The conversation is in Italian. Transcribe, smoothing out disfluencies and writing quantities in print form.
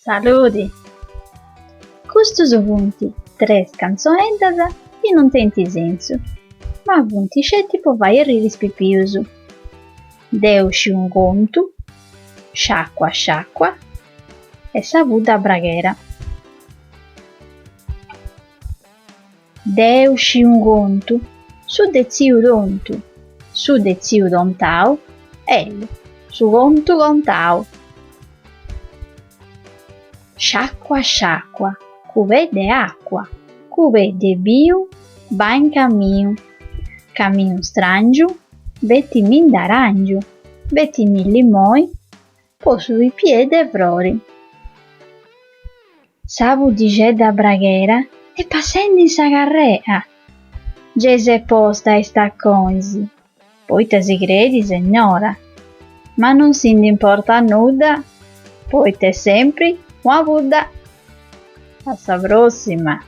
Saludi! Custos funti 3 canzoeddas chi non tenti sensu, ma funti sceti po faghere riris pipiusu. Deusci un contu, sciacqua sciacqua e sabuda braghera. Deusci un contu, su de tziu tontu, su de tziu tontau, ellu, su contu contau. Sciacqua sciacqua, cubet de acqua, cubet de biu, va in cammiu. Cammiu strangiu, bettimi in d'arangiu, bettimi in limoi, po sui piede frori. Sa budixedda braghera e passendi in sa carrea. Gese posta e staccoisi, poita si credi signora, ma non si importa nudda, poita è sempre una Buddha. Alla prossima!